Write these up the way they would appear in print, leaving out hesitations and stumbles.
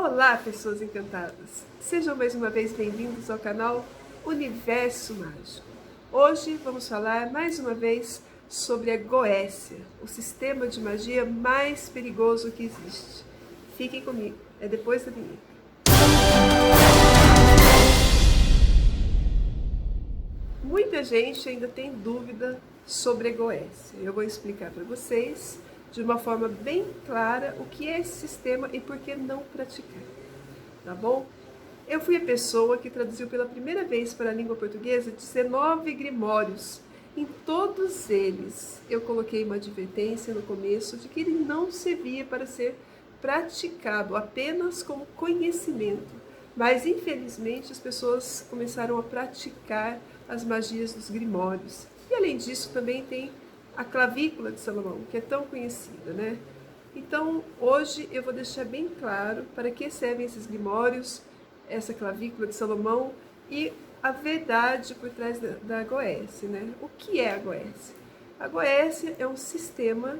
Olá, pessoas encantadas! Sejam mais uma vez bem-vindos ao canal Universo Mágico. Hoje vamos falar mais uma vez sobre a Goécia, o sistema de magia mais perigoso que existe. Fiquem comigo, é depois da vinheta. Muita gente ainda tem dúvida sobre a Goécia. Eu vou explicar para vocês de uma forma bem clara o que é esse sistema e por que não praticar, tá bom? Eu fui a pessoa que traduziu pela primeira vez para a língua portuguesa 19 grimórios. Em todos eles eu coloquei uma advertência no começo de que ele não servia para ser praticado apenas como conhecimento. Mas infelizmente as pessoas começaram a praticar as magias dos grimórios. E além disso também tem a clavícula de Salomão, que é tão conhecida, né? Então, hoje eu vou deixar bem claro para que servem esses grimórios, essa clavícula de Salomão e a verdade por trás da Goécia, né? O que é a Goécia? A Goécia é um sistema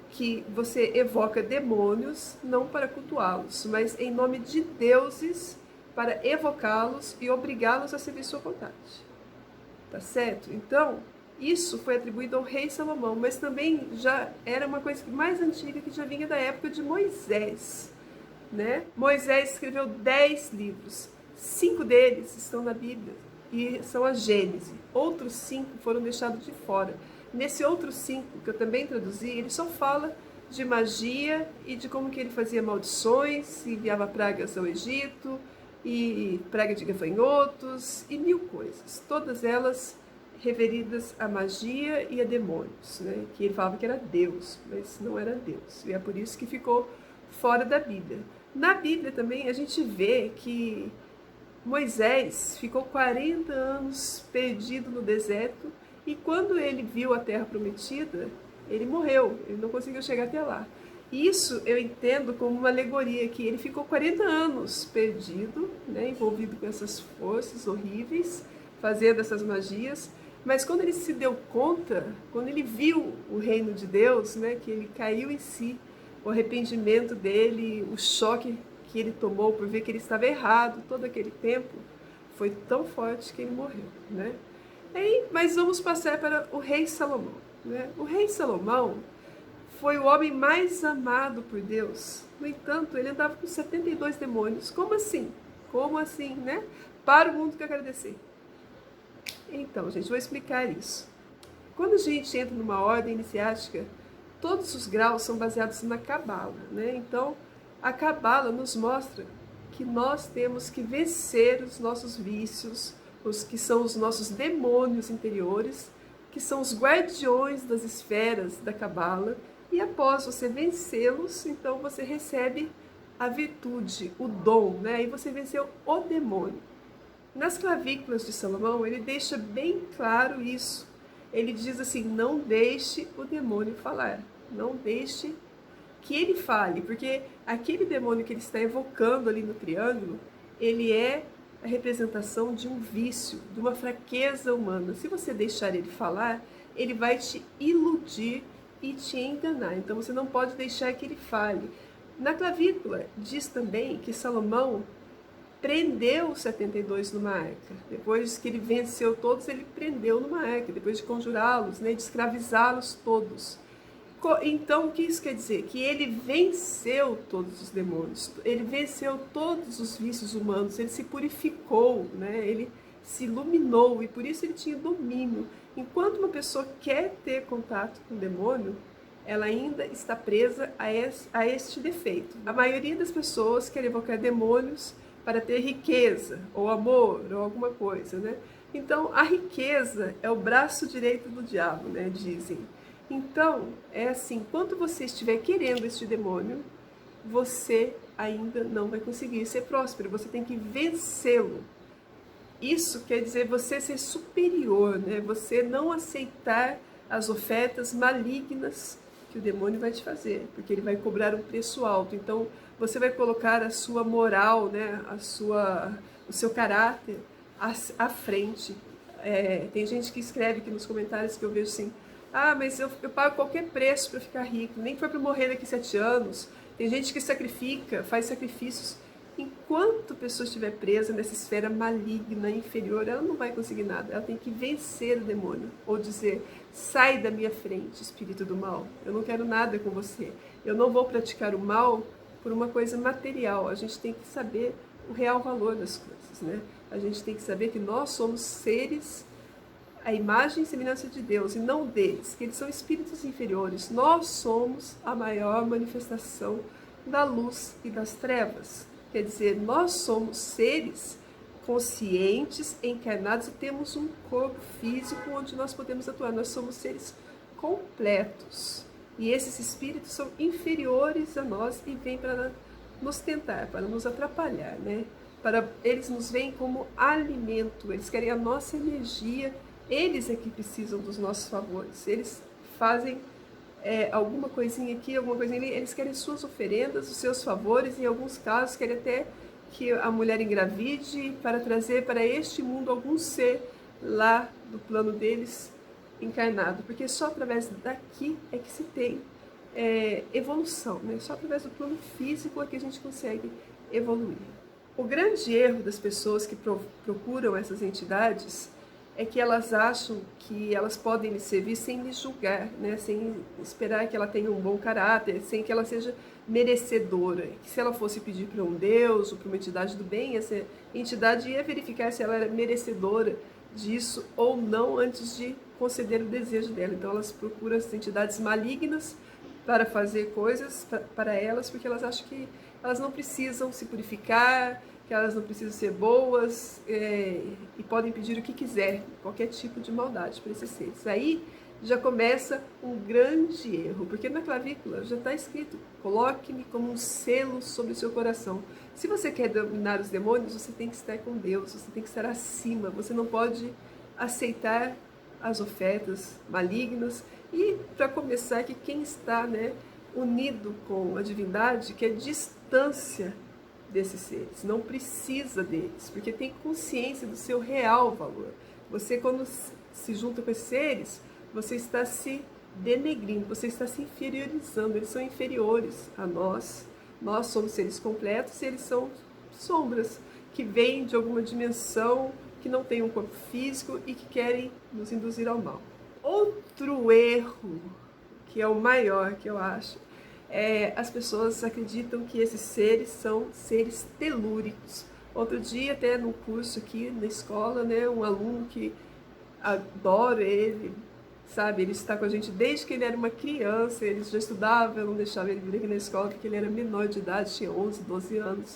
que você evoca demônios, não para cultuá-los, mas em nome de deuses, para evocá-los e obrigá-los a servir sua vontade. Tá certo? Então, isso foi atribuído ao rei Salomão, mas também já era uma coisa mais antiga que já vinha da época de Moisés, né? Moisés escreveu 10 livros, 5 deles estão na Bíblia e são a Gênese. Outros 5 foram deixados de fora. Nesse outros 5 que eu também traduzi, ele só fala de magia e de como que ele fazia maldições, enviava pragas ao Egito, e praga de gafanhotos e mil coisas, todas elas referidas à magia e a demônios, né? Que ele falava que era Deus, mas não era Deus, e é por isso que ficou fora da Bíblia. Na Bíblia também a gente vê que Moisés ficou 40 anos perdido no deserto, e quando ele viu a terra prometida, ele morreu, ele não conseguiu chegar até lá. Isso eu entendo como uma alegoria, que ele ficou 40 anos perdido, né, envolvido com essas forças horríveis, fazendo essas magias, mas quando ele se deu conta, quando ele viu o reino de Deus, né, que ele caiu em si, o arrependimento dele, o choque que ele tomou por ver que ele estava errado todo aquele tempo, foi tão forte que ele morreu, né? Mas vamos passar para o rei Salomão, né? O rei Salomão foi o homem mais amado por Deus. No entanto, ele andava com 72 demônios. Como assim? Como assim, né? Para o mundo que agradecer. Então, gente, vou explicar isso. Quando a gente entra numa ordem iniciática, todos os graus são baseados na Cabala, né? Então, a Cabala nos mostra que nós temos que vencer os nossos vícios, os que são os nossos demônios interiores, que são os guardiões das esferas da Cabala. E após você vencê-los, então você recebe a virtude, o dom, né? Aí você venceu o demônio. Nas clavículas de Salomão, ele deixa bem claro isso. Ele diz assim: não deixe o demônio falar, não deixe que ele fale, porque aquele demônio que ele está evocando ali no triângulo, ele é a representação de um vício, de uma fraqueza humana. Se você deixar ele falar, ele vai te iludir e te enganar. Então você não pode deixar que ele fale. Na clavícula diz também que Salomão prendeu os 72 numa arca. Depois que ele venceu todos, ele prendeu numa arca, depois de conjurá-los, né, de escravizá-los todos. Então, o que isso quer dizer? Que ele venceu todos os demônios, ele venceu todos os vícios humanos, ele se purificou, né? Ele se iluminou, e por isso ele tinha domínio. Enquanto uma pessoa quer ter contato com o demônio, ela ainda está presa a este defeito. A maioria das pessoas quer evocar demônios para ter riqueza, ou amor, ou alguma coisa, né? Então, a riqueza é o braço direito do diabo, né? Dizem. Então, é assim, enquanto você estiver querendo este demônio, você ainda não vai conseguir ser próspero, você tem que vencê-lo. Isso quer dizer você ser superior, né? Você não aceitar as ofertas malignas que o demônio vai te fazer, porque ele vai cobrar um preço alto. Então, você vai colocar a sua moral, né? O seu caráter à frente. Tem gente que escreve aqui nos comentários que eu vejo assim: ah, mas eu pago qualquer preço para ficar rico, nem que for para morrer daqui 7 anos, Tem gente que sacrifica, faz sacrifícios. Enquanto a pessoa estiver presa nessa esfera maligna, inferior, ela não vai conseguir nada. Ela tem que vencer o demônio. Ou dizer, sai da minha frente, espírito do mal. Eu não quero nada com você. Eu não vou praticar o mal por uma coisa material. A gente tem que saber o real valor das coisas, né? A gente tem que saber que nós somos seres, a imagem e semelhança de Deus, e não deles, que eles são espíritos inferiores. Nós somos a maior manifestação da luz e das trevas. Quer dizer, nós somos seres conscientes, encarnados, e temos um corpo físico onde nós podemos atuar. Nós somos seres completos. E esses espíritos são inferiores a nós e vêm para nos tentar, para nos atrapalhar, né? Eles nos veem como alimento, eles querem a nossa energia. Eles é que precisam dos nossos favores. Eles fazem alguma coisinha aqui, alguma coisinha ali. Eles querem suas oferendas, os seus favores. Em alguns casos, querem até que a mulher engravide para trazer para este mundo algum ser lá do plano deles encarnado. Porque só através daqui é que se tem evolução, né? Só através do plano físico é que a gente consegue evoluir. O grande erro das pessoas que procuram essas entidades é que elas acham que elas podem lhe servir sem lhe julgar, né? Sem esperar que ela tenha um bom caráter, sem que ela seja merecedora. Que se ela fosse pedir para um Deus ou para uma entidade do bem, essa entidade ia verificar se ela era merecedora disso ou não antes de conceder o desejo dela. Então elas procuram as entidades malignas para fazer coisas para elas, porque elas acham que elas não precisam se purificar, que elas não precisam ser boas e podem pedir o que quiser, qualquer tipo de maldade para esses seres. Aí já começa um grande erro, porque na clavícula já está escrito, coloque-me como um selo sobre o seu coração. Se você quer dominar os demônios, você tem que estar com Deus, você tem que estar acima, você não pode aceitar as ofertas malignas. E para começar, que quem está, né, unido com a divindade quer distância desses seres, não precisa deles, porque tem consciência do seu real valor. Você, quando se junta com esses seres, você está se denegrindo, você está se inferiorizando. Eles são inferiores a nós. Nós somos seres completos e eles são sombras que vêm de alguma dimensão, que não tem um corpo físico e que querem nos induzir ao mal. Outro erro, que é o maior que eu acho, as pessoas acreditam que esses seres são seres telúricos. Outro dia, até no curso aqui na escola, né, um aluno que adoro ele, sabe, ele está com a gente desde que ele era uma criança, ele já estudava, eu não deixava ele vir aqui na escola porque ele era menor de idade, tinha 11, 12 anos,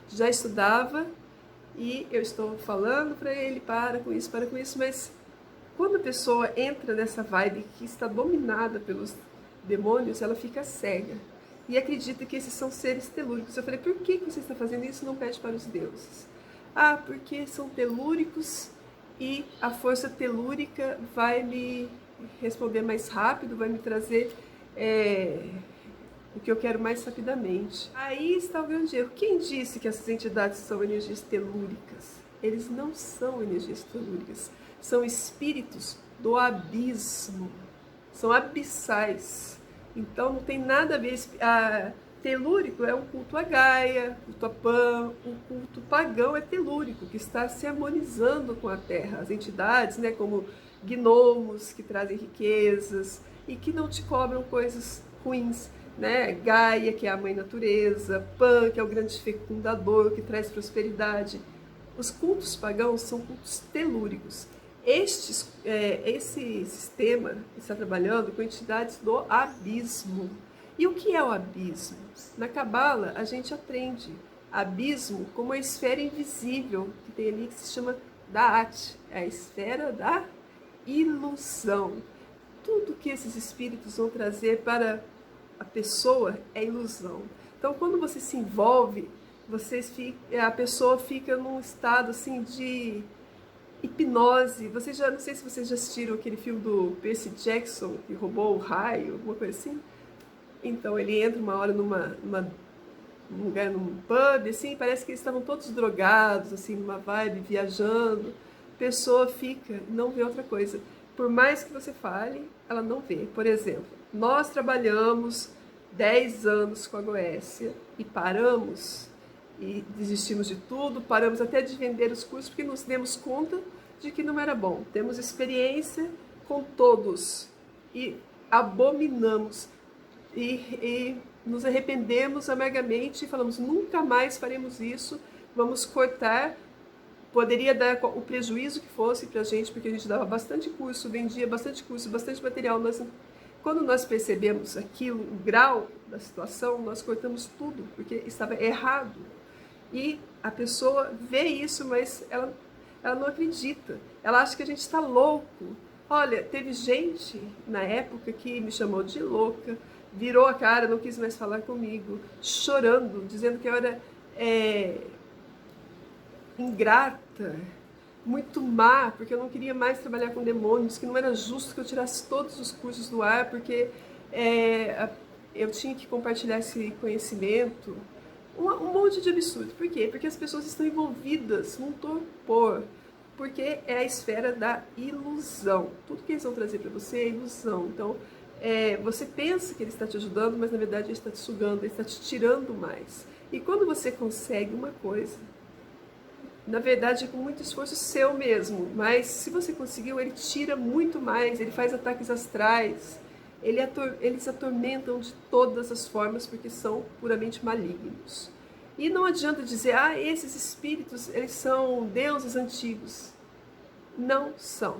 já estudava, e eu estou falando para ele, para com isso, mas quando a pessoa entra nessa vibe que está dominada pelos demônios, ela fica cega e acredita que esses são seres telúricos. Eu falei, por que você está fazendo isso? Não pede para os deuses. Ah, porque são telúricos e a força telúrica vai me responder mais rápido, vai me trazer o que eu quero mais rapidamente. Aí está o grande erro. Quem disse que essas entidades são energias telúricas? Eles não são energias telúricas, são espíritos do abismo, são abissais. Então não tem nada a ver. Telúrico é o culto a Gaia, culto a Pan, o culto pagão é telúrico, que está se harmonizando com a Terra. As entidades, né, como gnomos, que trazem riquezas e que não te cobram coisas ruins, né? Gaia, que é a mãe natureza, Pan, que é o grande fecundador, que traz prosperidade. Os cultos pagãos são cultos telúricos. Esse sistema está trabalhando com entidades do abismo. E o que é o abismo? Na Cabala, a gente aprende abismo como a esfera invisível que tem ali, que se chama Da'at, é a esfera da ilusão. Tudo que esses espíritos vão trazer para a pessoa é ilusão. Então, quando você se envolve, a pessoa fica num estado assim de hipnose. Não sei se vocês já assistiram aquele filme do Percy Jackson, que roubou o raio, alguma coisa assim. Então ele entra uma hora num lugar, num pub, assim, parece que eles estavam todos drogados, assim, numa vibe, viajando. A pessoa fica, não vê outra coisa. Por mais que você fale, ela não vê. Por exemplo, nós trabalhamos 10 anos com a Goécia e paramos e desistimos de tudo, paramos até de vender os cursos porque nos demos conta de que não era bom. Temos experiência com todos e abominamos e nos arrependemos amargamente e falamos, nunca mais faremos isso, vamos cortar. Poderia dar o prejuízo que fosse para a gente, porque a gente dava bastante curso, vendia bastante curso, bastante material. Quando nós percebemos aquilo, o grau da situação, nós cortamos tudo, porque estava errado. E a pessoa vê isso, mas ela não acredita. Ela acha que a gente está louco. Olha, teve gente na época que me chamou de louca, virou a cara, não quis mais falar comigo, chorando, dizendo que eu era ingrata, muito má, porque eu não queria mais trabalhar com demônios, que não era justo que eu tirasse todos os cursos do ar, porque eu tinha que compartilhar esse conhecimento. Um monte de absurdo. Por quê? Porque as pessoas estão envolvidas num torpor, porque é a esfera da ilusão. Tudo que eles vão trazer para você é ilusão. Então, você pensa que ele está te ajudando, mas na verdade ele está te sugando, ele está te tirando mais. E quando você consegue uma coisa, na verdade é com muito esforço seu mesmo, mas se você conseguiu, ele tira muito mais, ele faz ataques astrais, eles atormentam de todas as formas porque são puramente malignos. E não adianta dizer, esses espíritos, eles são deuses antigos. Não são.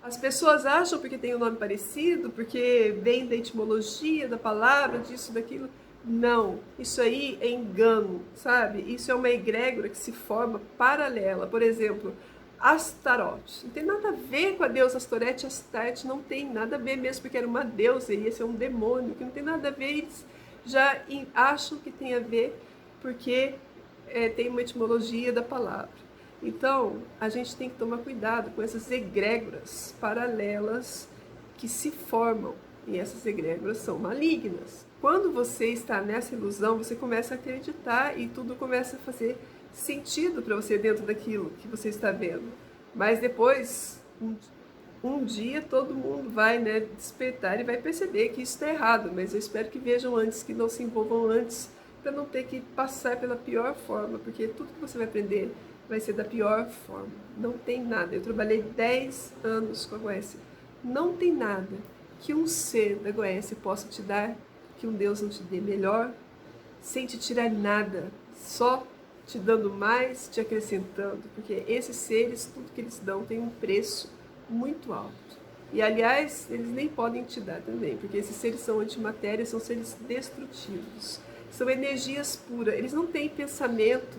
As pessoas acham porque tem um nome parecido, porque vem da etimologia da palavra, disso, daquilo. Não, isso aí é engano, sabe? Isso é uma egrégora que se forma paralela. Por exemplo, Astarote. Não tem nada a ver com a deusa Astorete. Astarte não tem nada a ver mesmo, porque era uma deusa e esse é um demônio, que não tem nada a ver. Eles já acham que tem a ver porque tem uma etimologia da palavra. Então, a gente tem que tomar cuidado com essas egrégoras paralelas que se formam. E essas egrégoras são malignas. Quando você está nessa ilusão, você começa a acreditar e tudo começa a fazer sentido para você dentro daquilo que você está vendo. Mas depois, um dia todo mundo vai despertar e vai perceber que isso está errado. Mas eu espero que vejam antes, que não se envolvam antes, para não ter que passar pela pior forma, porque tudo que você vai aprender vai ser da pior forma. Não tem nada. Eu trabalhei 10 anos com a Goécia. Não tem nada que um ser da Goécia possa te dar, que um Deus não te dê melhor, sem te tirar nada, só te dando mais, te acrescentando, porque esses seres, tudo que eles dão tem um preço muito alto. E aliás, eles nem podem te dar também, porque esses seres são antimatéria, são seres destrutivos, são energias puras, eles não têm pensamento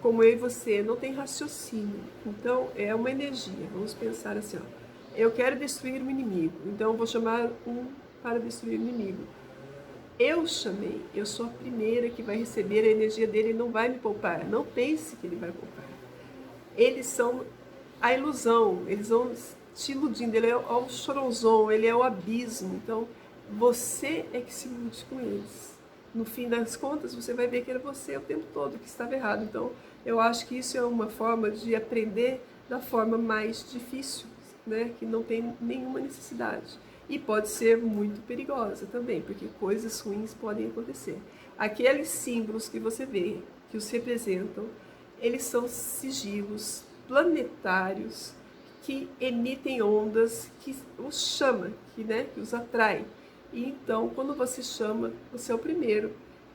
como eu e você, não tem raciocínio. Então é uma energia. Vamos pensar assim, eu quero destruir o inimigo, então eu vou chamar um para destruir o inimigo. Eu chamei, eu sou a primeira que vai receber a energia dele, ele não vai me poupar. Não pense que ele vai poupar. Eles são a ilusão, eles vão te iludindo, ele é o choronzon, ele é o abismo. Então você é que se ilude com eles. No fim das contas, você vai ver que era você o tempo todo que estava errado. Então eu acho que isso é uma forma de aprender da forma mais difícil, que não tem nenhuma necessidade. E pode ser muito perigosa também, porque coisas ruins podem acontecer. Aqueles símbolos que você vê, que os representam, eles são sigilos planetários que emitem ondas, que os chama, que os atrai. E então, quando você chama, você é o primeiro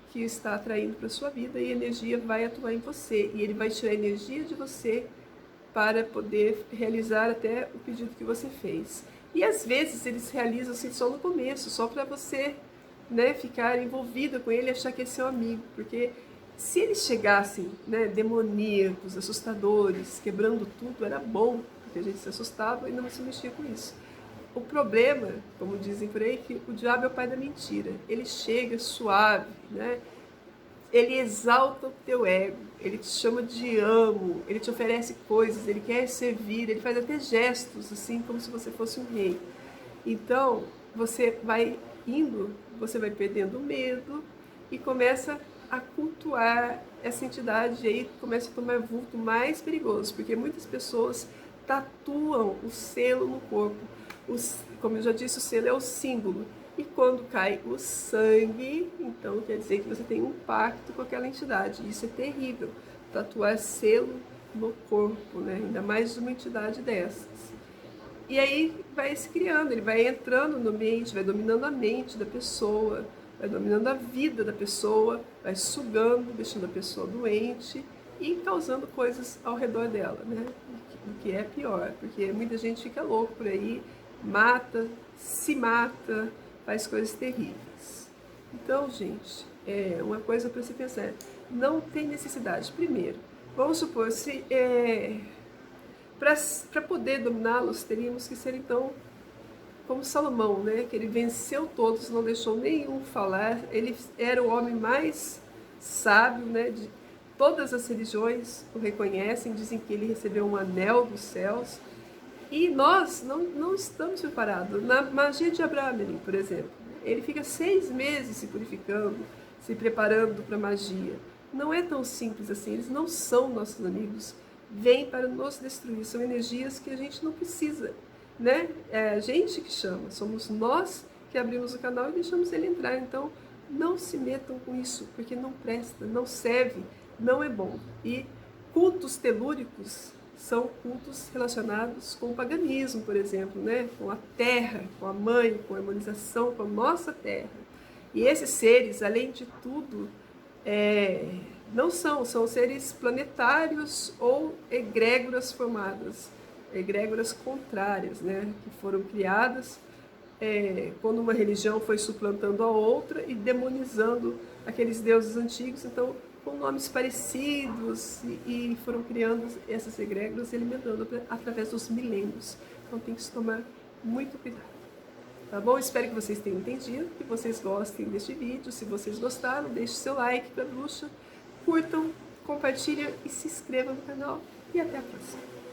que está atraindo para a sua vida e a energia vai atuar em você. E ele vai tirar a energia de você para poder realizar até o pedido que você fez. E às vezes eles realizam assim só no começo, só para você ficar envolvido com ele e achar que é seu amigo. Porque se eles chegassem demoníacos, assustadores, quebrando tudo, era bom, porque a gente se assustava e não se mexia com isso. O problema, como dizem por aí, é que o diabo é o pai da mentira. Ele chega suave, ele exalta o teu ego, ele te chama de amo, ele te oferece coisas, ele quer servir, ele faz até gestos, assim, como se você fosse um rei. Então, você vai indo, você vai perdendo o medo e começa a cultuar essa entidade, e aí começa a tomar vulto mais perigoso, porque muitas pessoas tatuam o selo no corpo. Como eu já disse, o selo é o símbolo. E quando cai o sangue, então quer dizer que você tem um pacto com aquela entidade. Isso é terrível. Tatuar selo no corpo, né? Ainda mais de uma entidade dessas. E aí vai se criando, ele vai entrando no ambiente, vai dominando a mente da pessoa, vai dominando a vida da pessoa, vai sugando, deixando a pessoa doente e causando coisas ao redor dela, né? O que é pior, porque muita gente fica louco por aí, mata, se mata, faz coisas terríveis. Então, gente, é uma coisa para se pensar, não tem necessidade. Primeiro, vamos supor, se para poder dominá-los, teríamos que ser então como Salomão, né? Que ele venceu todos, não deixou nenhum falar. Ele era o homem mais sábio, né? De todas as religiões o reconhecem, dizem que ele recebeu um anel dos céus. E nós não estamos preparados. Na magia de Abramelin, por exemplo, ele fica 6 meses se purificando, se preparando para a magia. Não é tão simples assim, eles não são nossos amigos, vêm para nos destruir, são energias que a gente não precisa, né? É a gente que chama, somos nós que abrimos o canal e deixamos ele entrar. Então, não se metam com isso, porque não presta, não serve, não é bom. E cultos telúricos são cultos relacionados com o paganismo, por exemplo, né? Com a terra, com a mãe, com a harmonização com a nossa terra. E esses seres, além de tudo, não são seres planetários ou egrégoras formadas, egrégoras contrárias, né? Que foram criadas quando uma religião foi suplantando a outra e demonizando aqueles deuses antigos. Então, com nomes parecidos, e foram criando essas egrégoras e alimentando através dos milênios. Então tem que se tomar muito cuidado. Tá bom? Espero que vocês tenham entendido, que vocês gostem deste vídeo. Se vocês gostaram, deixe seu like para a bruxa, curtam, compartilhem e se inscrevam no canal. E até a próxima!